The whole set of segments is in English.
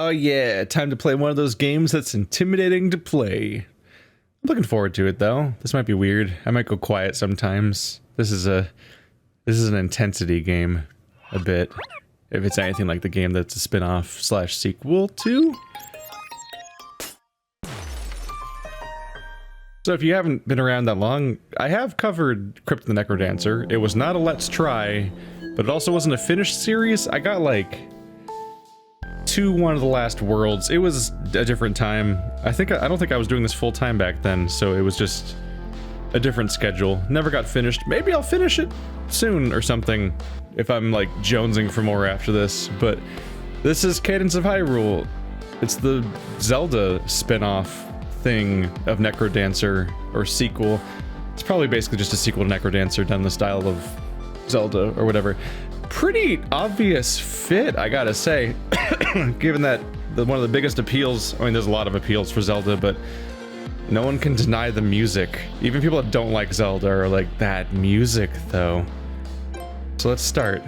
Oh yeah, time to play one of those games that's intimidating to play. I'm looking forward to it though. This might be weird. I might go quiet sometimes. This is an intensity game, a bit. If it's anything like the game that's a spin-off / sequel to. So if you haven't been around that long, I have covered Crypt the NecroDancer. It was not a Let's Try, but it also wasn't a finished series. I got like to one of the last worlds. It was a different time. I don't think I was doing this full time back then, so it was just a different schedule. Never got finished. Maybe I'll finish it soon or something if I'm like jonesing for more after this. But this is Cadence of Hyrule. It's the Zelda spin-off thing of NecroDancer, or sequel. It's probably basically just a sequel to NecroDancer done in the style of Zelda or whatever. Pretty obvious fit, I gotta say, given that one of the biggest appeals, I mean there's a lot of appeals for Zelda, but no one can deny the music. Even people that don't like Zelda are like, that music though. So let's start.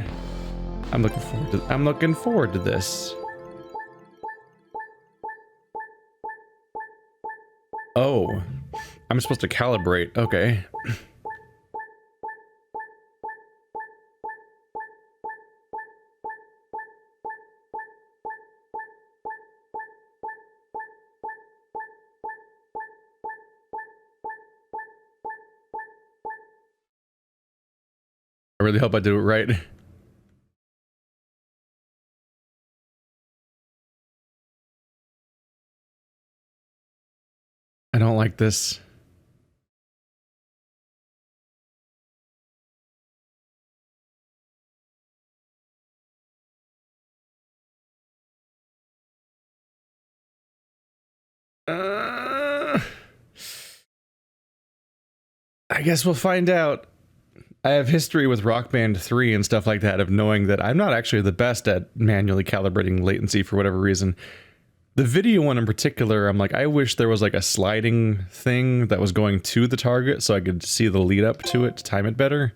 I'm looking forward to this. Oh, I'm supposed to calibrate. Okay. I really hope I do it right. I don't like this. I guess we'll find out. I have history with Rock Band 3 and stuff like that of knowing that I'm not actually the best at manually calibrating latency for whatever reason. The video one in particular, I'm like, I wish there was like a sliding thing that was going to the target so I could see the lead up to it to time it better,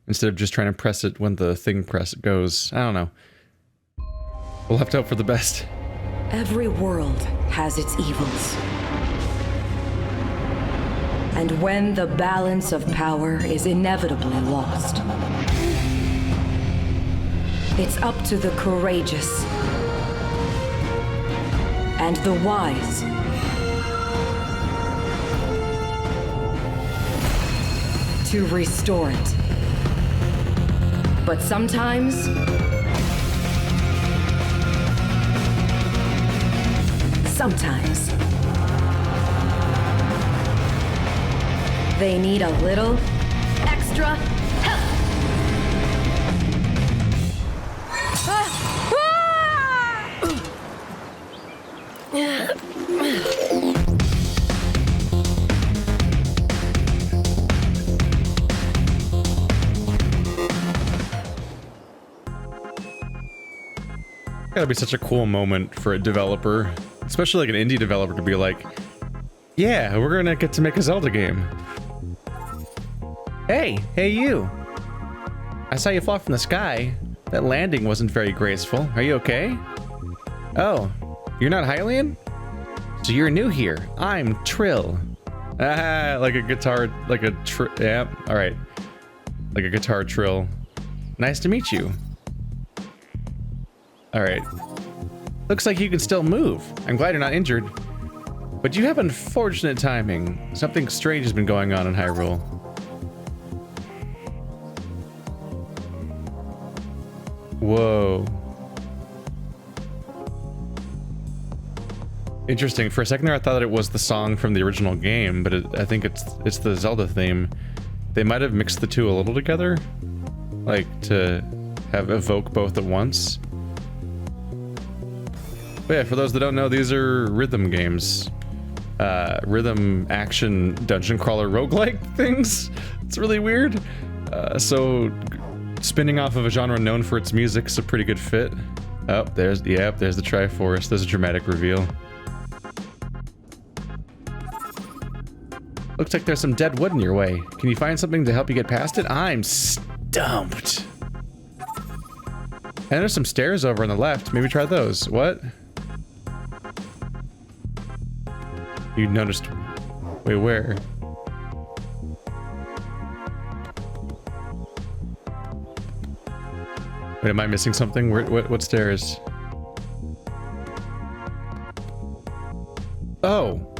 instead of just trying to press it when the thing goes. I don't know. We'll have to hope for the best. Every world has its evils. And when the balance of power is inevitably lost, it's up to the courageous and the wise to restore it. But sometimes they need a little extra help. Gotta be such a cool moment for a developer, especially like an indie developer, to be like, yeah, we're gonna get to make a Zelda game. Hey you. I saw you fall from the sky. That landing wasn't very graceful. Are you okay? Oh, you're not Hylian? So you're new here. I'm Trill. Ah, like a guitar, like a yeah, alright. Like a guitar trill. Nice to meet you. Alright. Looks like you can still move. I'm glad you're not injured. But you have unfortunate timing. Something strange has been going on in Hyrule. Whoa. Interesting. For a second there I thought it was the song from the original game, but I think it's the Zelda theme. They might have mixed the two a little together, like to have evoke both at once. But yeah, for those that don't know, these are rhythm games. Rhythm action dungeon crawler roguelike things. It's really weird. So spinning off of a genre known for its music is a pretty good fit. Oh, there's the Triforce. There's a dramatic reveal. Looks like there's some dead wood in your way. Can you find something to help you get past it? I'm stumped. And there's some stairs over on the left. Maybe try those. What? You noticed... Wait, where? Wait, am I missing something? What stairs? Oh!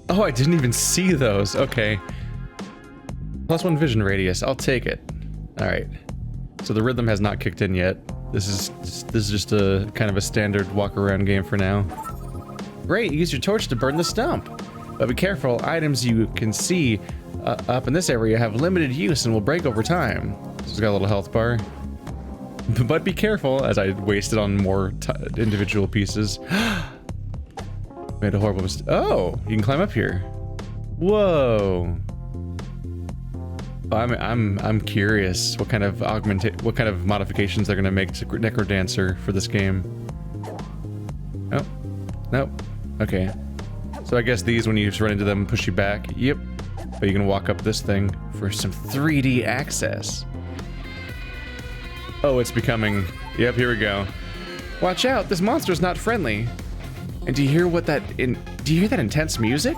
Oh, I didn't even see those. Okay. +1 vision radius. I'll take it. Alright. So the rhythm has not kicked in yet. This is just a kind of a standard walk around game for now. Great, use your torch to burn the stump. But be careful, items you can see up in this area have limited use and will break over time. This has got a little health bar. But be careful, as I wasted on more individual pieces. Made a horrible mistake. Oh, you can climb up here. Whoa. I'm curious what kind of modifications they're gonna make to NecroDancer for this game. Oh, nope. Okay. So I guess these, when you just run into them, push you back. Yep. But you can walk up this thing for some 3D access. Oh, it's becoming... Yep, here we go. Watch out, this monster's not friendly. And do you hear that intense music?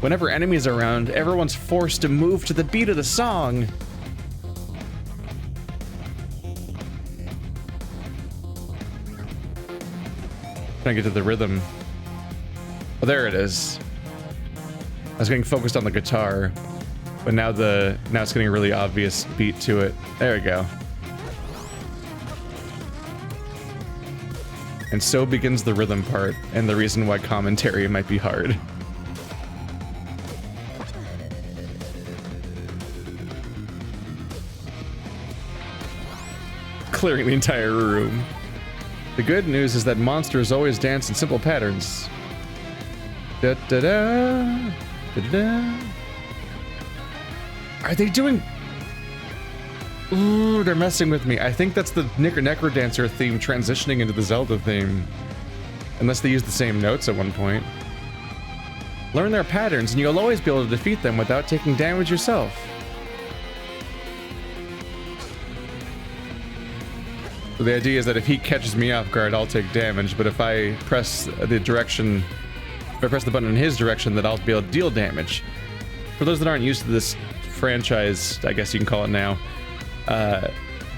Whenever enemies are around, everyone's forced to move to the beat of the song. Trying to get to the rhythm. Oh, there it is. I was getting focused on the guitar, but now it's getting a really obvious beat to it. There we go. And so begins the rhythm part, and the reason why commentary might be hard. Clearing the entire room. The good news is that monsters always dance in simple patterns. Da da da, da da. Are they doing? Ooh, they're messing with me. I think that's the NecroDancer theme transitioning into the Zelda theme. Unless they use the same notes at one point. Learn their patterns and you'll always be able to defeat them without taking damage yourself. So the idea is that if he catches me off guard, I'll take damage, but if I press the button in his direction, then I'll be able to deal damage. For those that aren't used to this franchise, I guess you can call it now,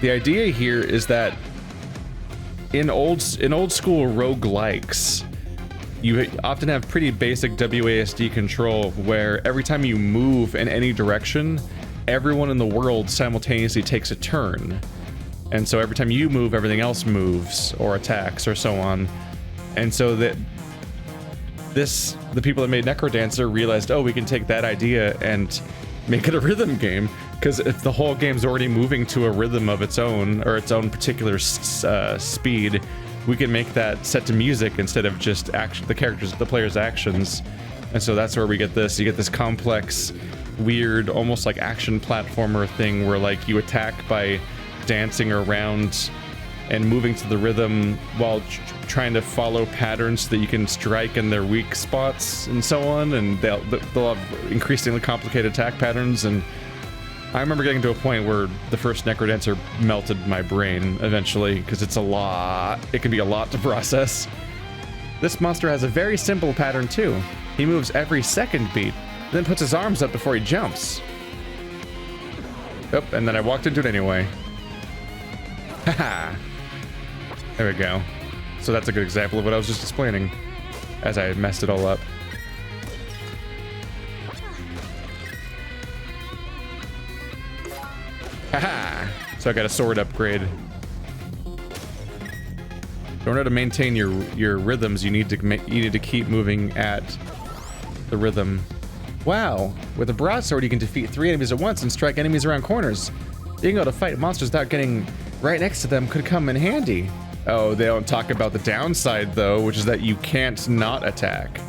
the idea here is that in old school roguelikes, you often have pretty basic WASD control where every time you move in any direction, everyone in the world simultaneously takes a turn. And so every time you move, everything else moves or attacks or so on. And so that the people that made NecroDancer realized, oh, we can take that idea and make it a rhythm game. Because if the whole game's already moving to a rhythm of its own, or its own particular speed, we can make that set to music instead of just the player's actions. And so that's where we get this. You get this complex, weird, almost like action platformer thing where like you attack by dancing around and moving to the rhythm while trying to follow patterns so that you can strike in their weak spots and so on, and they'll have increasingly complicated attack patterns. And I remember getting to a point where the first NecroDancer melted my brain eventually, because it can be a lot to process. This monster has a very simple pattern too. He moves every second beat, then puts his arms up before he jumps. Oh, and then I walked into it anyway. Haha. There we go. So that's a good example of what I was just explaining as I messed it all up. Haha. So I got a sword upgrade. In order to maintain your rhythms, you need to keep moving at the rhythm. Wow. With a broadsword, you can defeat 3 enemies at once and strike enemies around corners. Being able to fight monsters without getting right next to them could come in handy. Oh, they don't talk about the downside though, which is that you can't not attack.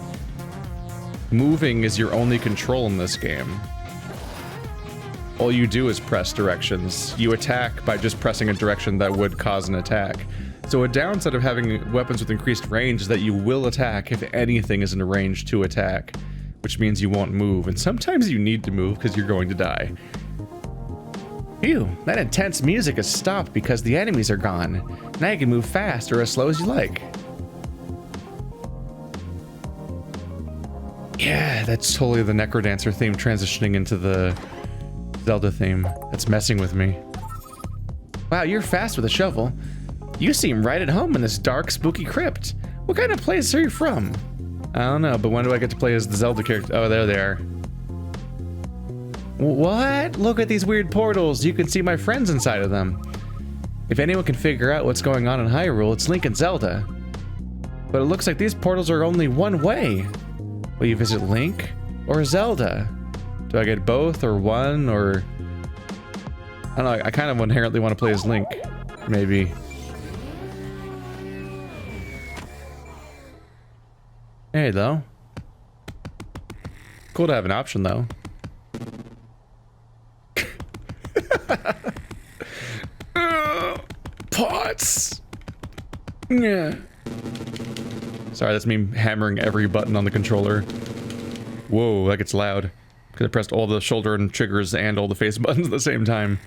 Moving is your only control in this game. All you do is press directions. You attack by just pressing a direction that would cause an attack. So a downside of having weapons with increased range is that you will attack if anything is in a range to attack, which means you won't move. And sometimes you need to move because you're going to die. Phew, that intense music has stopped because the enemies are gone. Now you can move fast or as slow as you like. Yeah, that's totally the NecroDancer theme transitioning into the Zelda theme. That's messing with me. Wow, you're fast with a shovel. You seem right at home in this dark, spooky crypt. What kind of place are you from? I don't know, but when do I get to play as the Zelda character? Oh, there they are. What? Look at these weird portals. You can see my friends inside of them. If anyone can figure out what's going on in Hyrule, it's Link and Zelda. But it looks like these portals are only one way. Will you visit Link or Zelda? Do I get both or one or... I don't know, I kind of inherently want to play as Link. Maybe. Hey, though. Cool to have an option, though. Pots! Yeah. Sorry, that's me hammering every button on the controller. Whoa, that gets loud. Because I pressed all the shoulder and triggers and all the face buttons at the same time.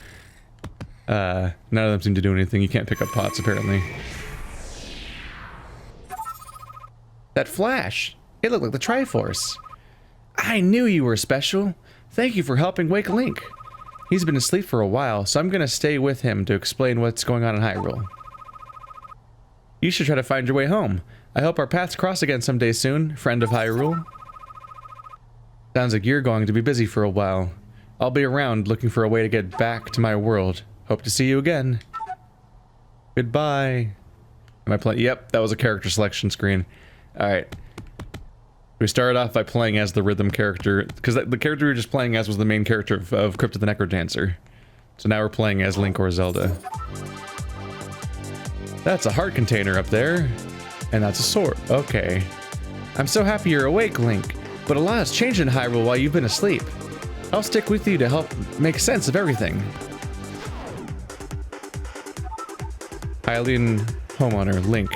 None of them seem to do anything. You can't pick up pots, apparently. That flash! It looked like the Triforce. I knew you were special. Thank you for helping wake Link. He's been asleep for a while, so I'm gonna stay with him to explain what's going on in Hyrule. You should try to find your way home. I hope our paths cross again someday soon, friend of Hyrule. Sounds like you're going to be busy for a while. I'll be around looking for a way to get back to my world. Hope to see you again. Goodbye. Am I playing? Yep, that was a character selection screen. Alright. We started off by playing as the rhythm character, because the character we were just playing as was the main character of Crypt the NecroDancer. So now we're playing as Link or Zelda. That's a heart container up there. And that's a sword. Okay. I'm so happy you're awake, Link. But a lot has changed in Hyrule while you've been asleep. I'll stick with you to help make sense of everything. Hylian homeowner, Link.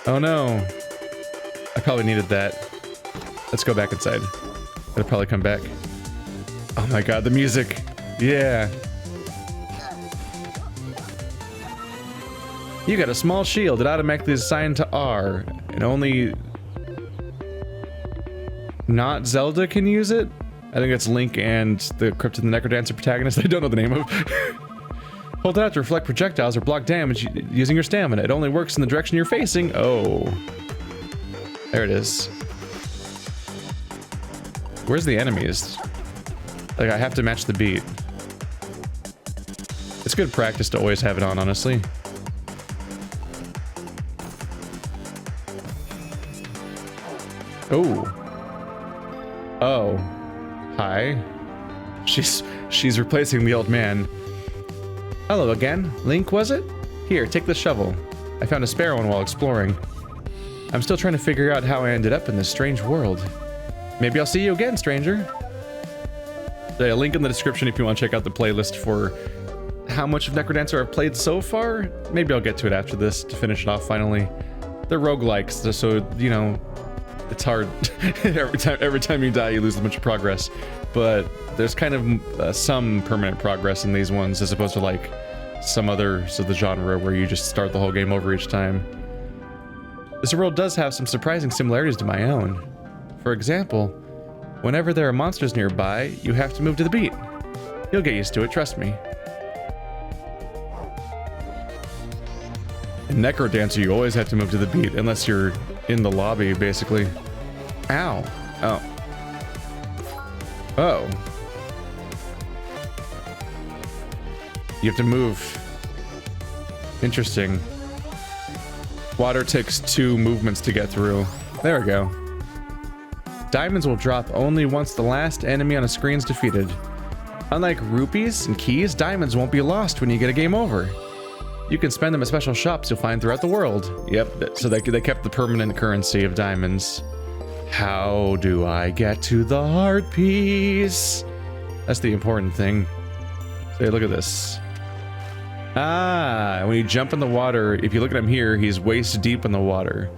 Oh no. I probably needed that. Let's go back inside. It'll probably come back. Oh my god, the music. Yeah. You got a small shield. It automatically is assigned to R. And only... not Zelda can use it? I think it's Link and the Crypt the NecroDancer protagonist I don't know the name of. Hold out to reflect projectiles or block damage using your stamina. It only works in the direction you're facing. Oh. There it is. Where's the enemies? Like, I have to match the beat. It's good practice to always have it on, honestly. Oh. Oh. Hi. She's replacing the old man. Hello again. Link, was it? Here, take the shovel. I found a spare one while exploring. I'm still trying to figure out how I ended up in this strange world. Maybe I'll see you again, stranger. There's a link in the description if you want to check out the playlist for how much of NecroDancer I've played so far. Maybe I'll get to it after this to finish it off finally. They're roguelikes, so, you know, it's hard. every time you die, you lose a bunch of progress. But there's kind of some permanent progress in these ones, as opposed to like some others of the genre where you just start the whole game over each time. This world does have some surprising similarities to my own. For example, whenever there are monsters nearby, you have to move to the beat. You'll get used to it, trust me. In NecroDancer, you always have to move to the beat, unless you're in the lobby, basically. Ow. Oh. Oh. You have to move. Interesting. Water takes 2 movements to get through. There we go. Diamonds will drop only once the last enemy on a screen is defeated. Unlike rupees and keys, diamonds won't be lost when you get a game over. You can spend them at special shops you'll find throughout the world. Yep, so they kept the permanent currency of diamonds. How do I get to the heart piece? That's the important thing. So look at this. Ah, when you jump in the water, if you look at him here, he's waist deep in the water.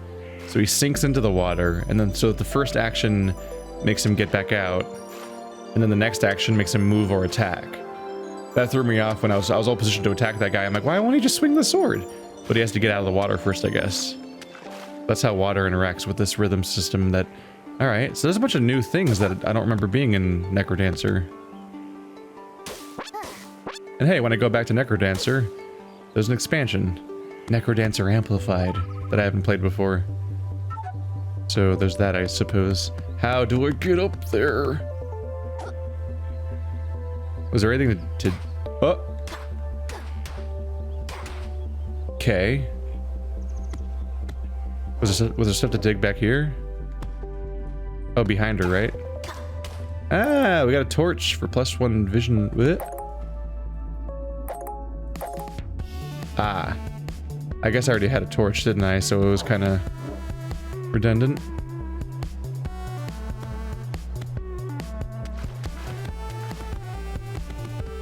So he sinks into the water, and then so the first action makes him get back out, and then the next action makes him move or attack. That threw me off when I was all positioned to attack that guy. I'm like, why won't he just swing the sword? But he has to get out of the water first, I guess. That's how water interacts with this rhythm system that... Alright, so there's a bunch of new things that I don't remember being in NecroDancer. And hey, when I go back to NecroDancer, there's an expansion. NecroDancer Amplified, that I haven't played before. So there's that, I suppose. How do I get up there? Was there anything to... Oh! Okay. Was there stuff to dig back here? Oh, behind her, right? Ah, we got a torch for +1 vision with it. Ah. I guess I already had a torch, didn't I? So it was kind of redundant.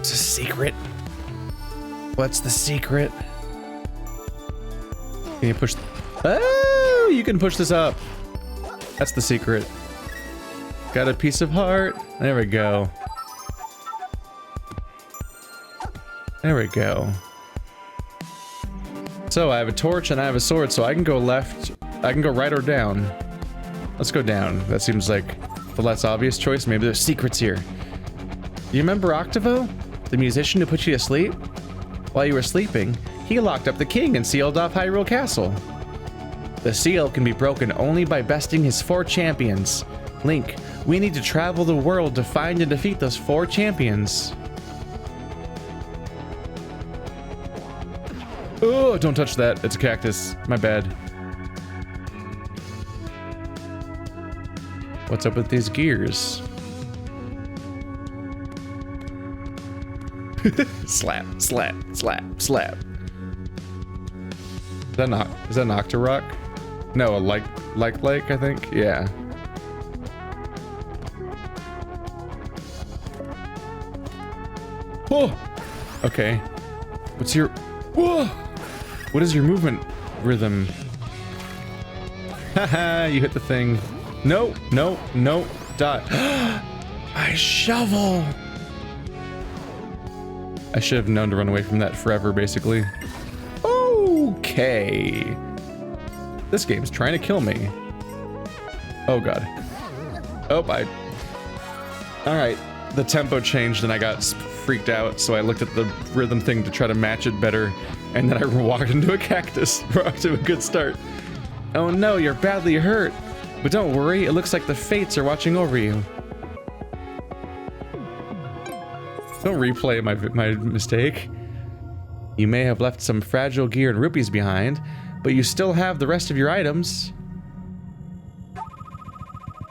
It's a secret. What's the secret? Can you push... Oh, you can push this up. That's the secret. Got a piece of heart. There we go. There we go. So I have a torch and I have a sword, so I can go left. I can go right or down. Let's go down. That seems like the less obvious choice. Maybe there's secrets here. You remember Octavo? The musician who put you to sleep? While you were sleeping, he locked up the king and sealed off Hyrule Castle. The seal can be broken only by besting his 4 champions. Link, we need to travel the world to find and defeat those 4 champions. Oh, don't touch that. It's a cactus. My bad. What's up with these gears? Slap, slap, slap, slap. Is that an Octorock? No, a like, I think? Yeah. Whoa! Okay. What's your... Whoa! What is your movement rhythm? Haha, you hit the thing. No, no, no, dot. My shovel! I should have known to run away from that forever, basically. Okay. This game's trying to kill me. Oh god. Oh, Alright. The tempo changed and I got freaked out, so I looked at the rhythm thing to try to match it better, and then I walked into a cactus. We're off to a good start. Oh no, you're badly hurt. But don't worry, it looks like the fates are watching over you. Don't replay my mistake. You may have left some fragile gear and rupees behind, but you still have the rest of your items.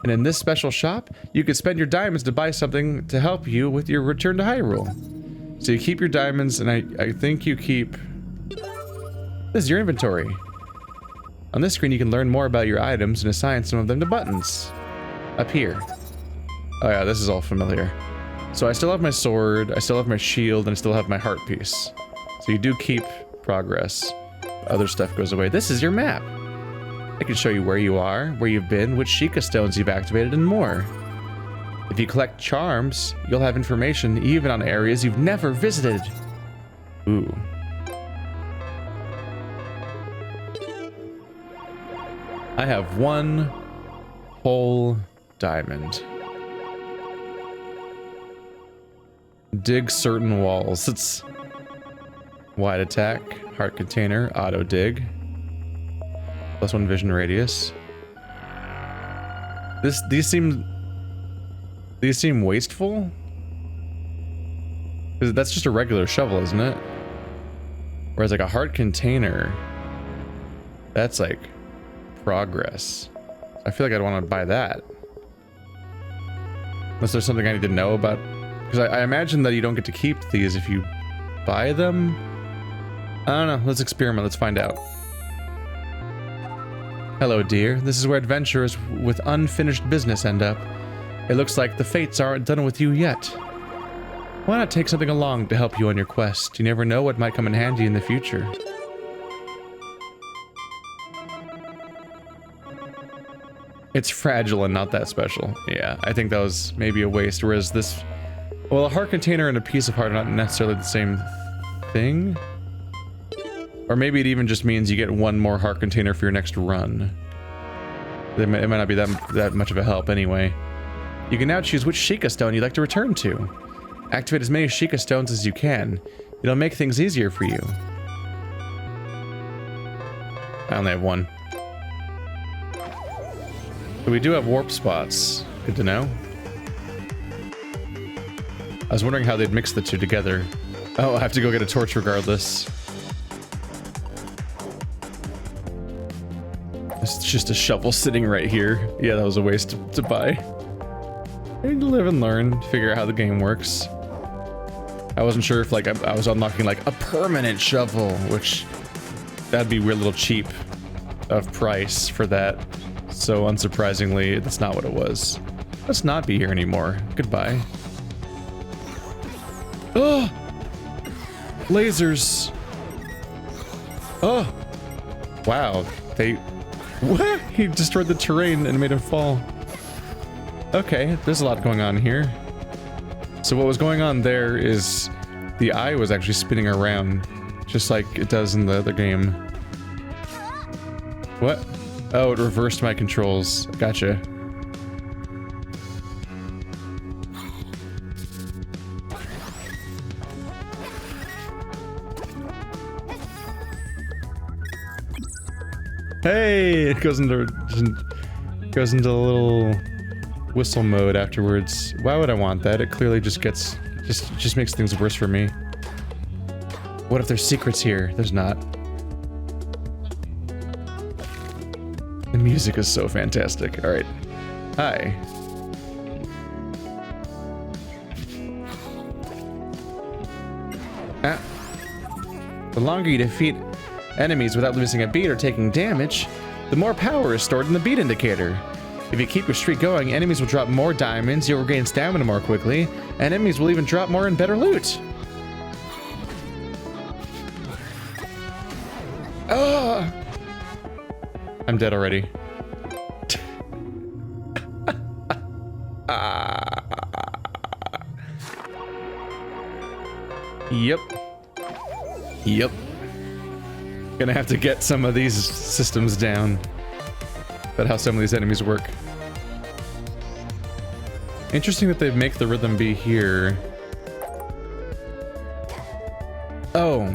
And in this special shop, you could spend your diamonds to buy something to help you with your return to Hyrule. So you keep your diamonds, and I think you keep... This is your inventory. On this screen, you can learn more about your items and assign some of them to buttons. Up here. Oh yeah, this is all familiar. So I still have my sword, I still have my shield, and I still have my heart piece. So you do keep progress. Other stuff goes away. This is your map. I can show you where you are, where you've been, which Sheikah stones you've activated, and more. If you collect charms, you'll have information even on areas you've never visited. Ooh. I have 1 whole diamond. Dig certain walls. It's wide attack, heart container, auto dig. +1 vision radius. These seem wasteful? That's just a regular shovel, isn't it? Whereas like a heart container, that's like progress. I feel like I'd want to buy that. Unless there's something I need to know about. Because I imagine that you don't get to keep these if you buy them. I don't know. Let's experiment. Let's find out. Hello, dear. This is where adventurers with unfinished business end up. It looks like the fates aren't done with you yet. Why not take something along to help you on your quest? You never know what might come in handy in the future. It's fragile and not that special. Yeah, I think that was maybe a waste, whereas this... Well, a heart container and a piece of heart are not necessarily the same thing. Or maybe it even just means you get one more heart container for your next run. It might not be that much of a help anyway. You can now choose which Sheikah stone you'd like to return to. Activate as many Sheikah stones as you can. It'll make things easier for you. I only have one. But we do have warp spots. Good to know. I was wondering how they'd mix the two together. Oh, I have to go get a torch regardless. It's just a shovel sitting right here. Yeah, that was a waste to buy. You live and learn, figure out how the game works. I wasn't sure if like I was unlocking like a permanent shovel, which that'd be a little cheap of price for that. So unsurprisingly, that's not what it was. Let's not be here anymore. Goodbye. Oh! Lasers! Oh! Wow, they... What? He destroyed the terrain and made him fall. Okay, there's a lot going on here. So what was going on there is the eye was actually spinning around, just like it does in the other game. What? Oh, it reversed my controls. Gotcha. Hey, it goes into a little whistle mode afterwards. Why would I want that? It clearly just makes things worse for me. What if there's secrets here? There's not. The music is so fantastic. All right. Hi. Ah. The longer you defeat enemies without losing a beat or taking damage, the more power is stored in the beat indicator. If you keep your streak going, enemies will drop more diamonds, you'll regain stamina more quickly, and enemies will even drop more and better loot. Ah! I'm dead already. Yep. Yep. Gonna have to get some of these systems down. But how some of these enemies work. Interesting that they make the rhythm be here. Oh,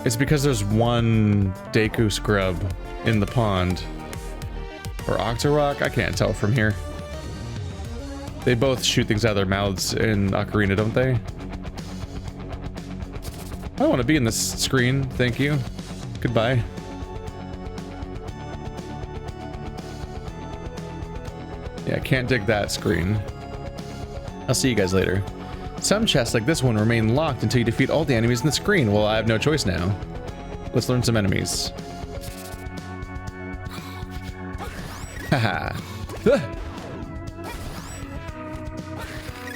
it's because there's one Deku scrub in the pond. Or Octorok? I can't tell from here. They both shoot things out of their mouths in Ocarina, don't they? I don't want to be in this screen, thank you. Goodbye. Yeah, I can't dig that screen. I'll see you guys later. Some chests like this one remain locked until you defeat all the enemies in the screen. Well, I have no choice now. Let's learn some enemies. Haha.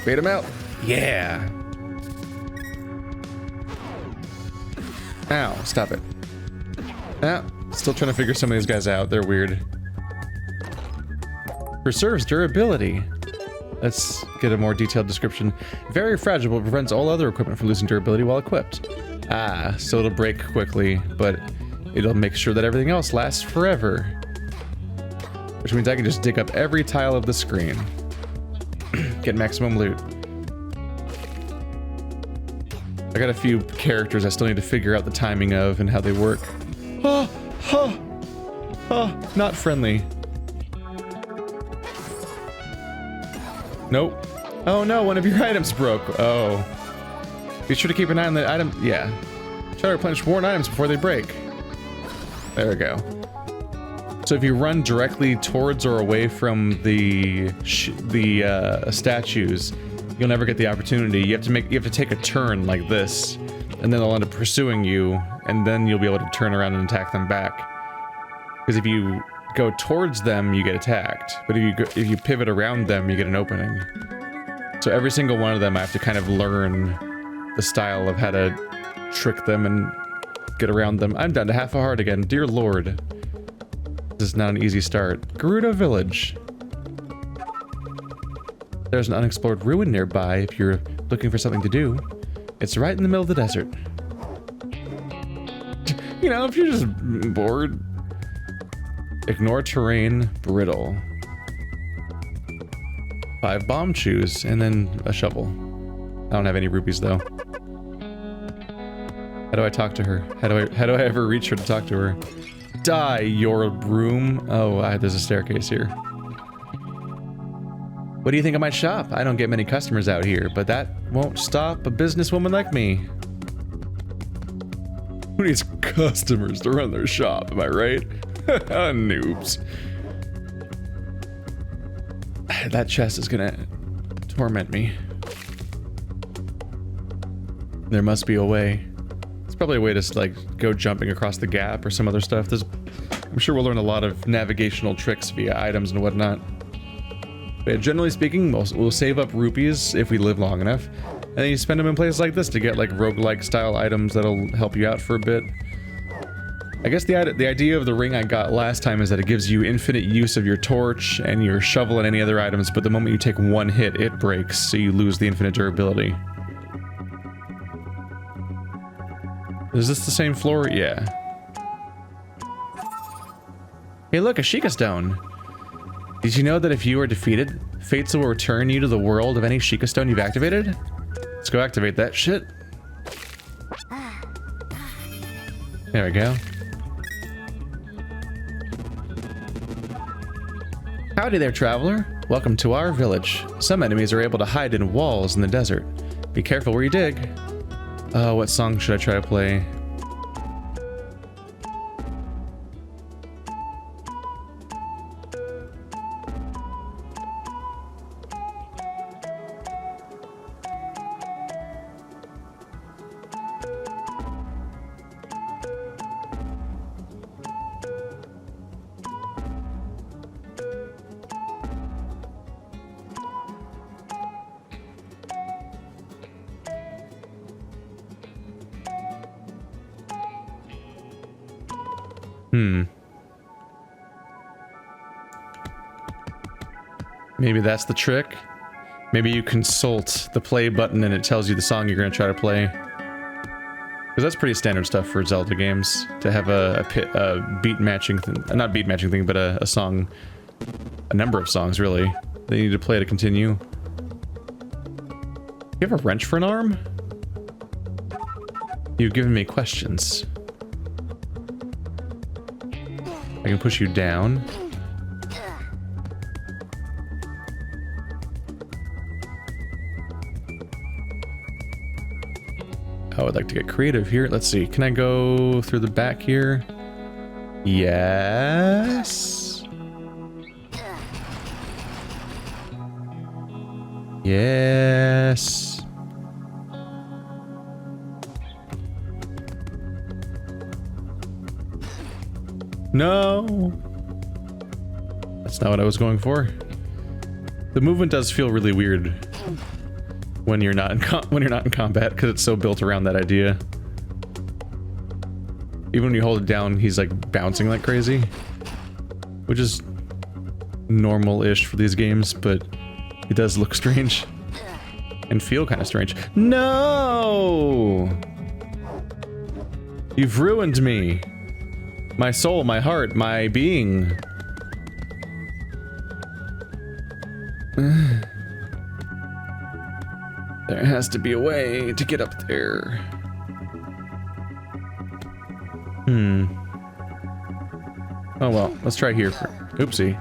Bait him out. Yeah. Ow, stop it. Ah, still trying to figure some of these guys out. They're weird. Preserves durability. Let's get a more detailed description. Very fragile, but prevents all other equipment from losing durability while equipped. Ah, so it'll break quickly, but it'll make sure that everything else lasts forever. Which means I can just dig up every tile of the screen. Get maximum loot. I got a few characters I still need to figure out the timing of and how they work. Oh, oh, oh, not friendly. Nope. Oh no, one of your items broke. Oh. Be sure to keep an eye on the item. Yeah. Try to replenish worn items before they break. There we go. So if you run directly towards or away from the statues, you'll never get the opportunity. You have to take a turn like this, and then they'll end up pursuing you, and then you'll be able to turn around and attack them back. Because if you go towards them, you get attacked. But if you pivot around them, you get an opening. So every single one of them, I have to kind of learn the style of how to trick them and get around them. I'm down to half a heart again. Dear Lord. This is not an easy start. Gerudo Village. There's an unexplored ruin nearby if you're looking for something to do. It's right in the middle of the desert. You know, if you're just bored. Ignore terrain, brittle. 5 bomb chews, and then a shovel. I don't have any rupees though. How do I talk to her? How do I ever reach her to talk to her? Die, your broom. Oh, there's a staircase here. What do you think of my shop? I don't get many customers out here, but that won't stop a businesswoman like me. Who needs customers to run their shop, am I right? Noobs. That chest is gonna torment me. There must be a way. It's probably a way to like go jumping across the gap or some other stuff. I'm sure we'll learn a lot of navigational tricks via items and whatnot. But generally speaking, we'll save up rupees if we live long enough. And then you spend them in places like this to get like roguelike style items that'll help you out for a bit. I guess the idea of the ring I got last time is that it gives you infinite use of your torch and your shovel and any other items, but the moment you take one hit, it breaks, so you lose the infinite durability. Is this the same floor? Yeah. Hey look, a Sheikah Stone! Did you know that if you are defeated, Fates will return you to the world of any Sheikah Stone you've activated? Let's go activate that shit. There we go. Howdy there, traveler. Welcome to our village. Some enemies are able to hide in walls in the desert. Be careful where you dig. Oh, what song should I try to play? Maybe that's the trick. Maybe you consult the play button and it tells you the song you're going to try to play. Because that's pretty standard stuff for Zelda games, to have a beat matching thing, not beat matching thing, but a song, a number of songs really, they need to play to continue. You have a wrench for an arm? You've given me questions. I can push you down. I would like to get creative here. Let's see. Can I go through the back here? Yes. Yes. No. That's not what I was going for. The movement does feel really weird when you're not in combat, because it's so built around that idea. Even when you hold it down, he's like bouncing like crazy, which is normal-ish for these games, but it does look strange and feel kind of strange. No! You've ruined me. My soul, my heart, my being. There has to be a way to get up there. Oh well, let's try here. Oopsie.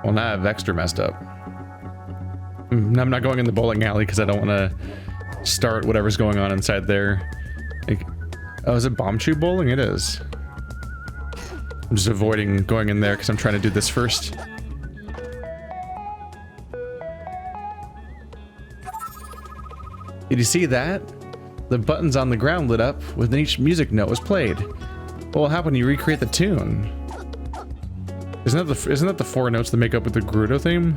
Well, now I've extra messed up. I'm not going in the bowling alley because I don't want to start whatever's going on inside there. Oh, is it bomb tube bowling? It is. I'm just avoiding going in there because I'm trying to do this first. Did you see that? The buttons on the ground lit up when each music note was played. What will happen when you recreate the tune? Isn't that the 4 notes that make up with the Gerudo theme?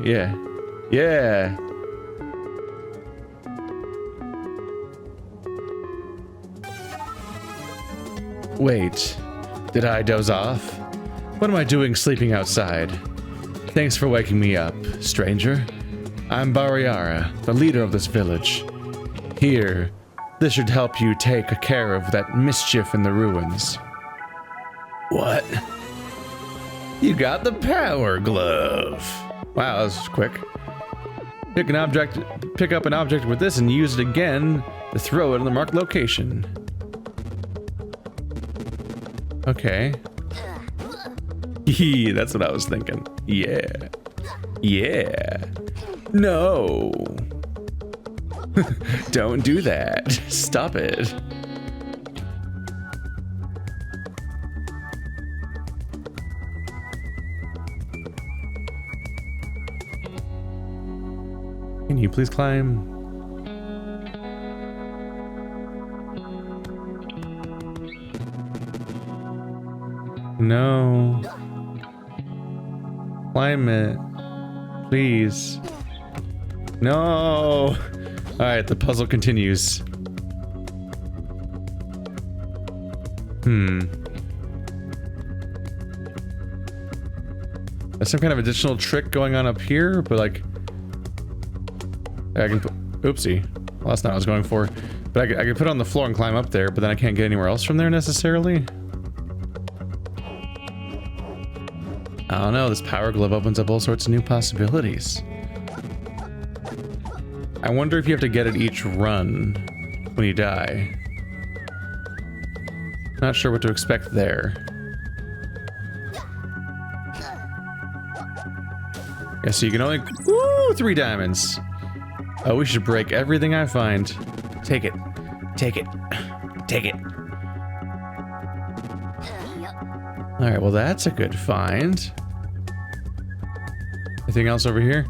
Yeah. Yeah. Wait. Did I doze off? What am I doing sleeping outside? Thanks for waking me up, stranger. I'm Bariara, the leader of this village. Here, this should help you take care of that mischief in the ruins. What? You got the power glove. Wow, that was quick. Pick up an object with this and use it again to throw it in the marked location. Okay. Yee, that's what I was thinking. Yeah. Yeah. No. Don't do that. Stop it. Can you please climb? No. Climb it. Please. No. Alright, the puzzle continues. There's some kind of additional trick going on up here, but like... I can put... Oopsie. Well, that's not what I was going for. But I could put it on the floor and climb up there, but then I can't get anywhere else from there necessarily. I don't know, this power glove opens up all sorts of new possibilities. I wonder if you have to get it each run when you die. Not sure what to expect there. Yeah, so you can only... Woo! 3 diamonds! Oh, we should break everything I find. Take it. Take it. Take it. Alright, well that's a good find. Anything else over here?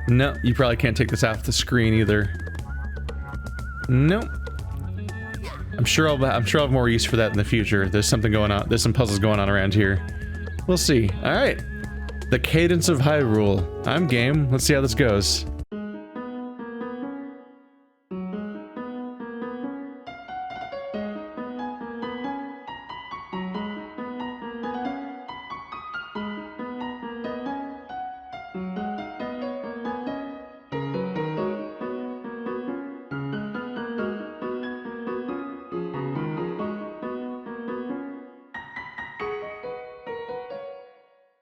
No, you probably can't take this off the screen either. Nope. I'm sure I'll have more use for that in the future. There's something going on. There's some puzzles going on around here. We'll see. Alright. The Cadence of Hyrule. I'm game. Let's see how this goes.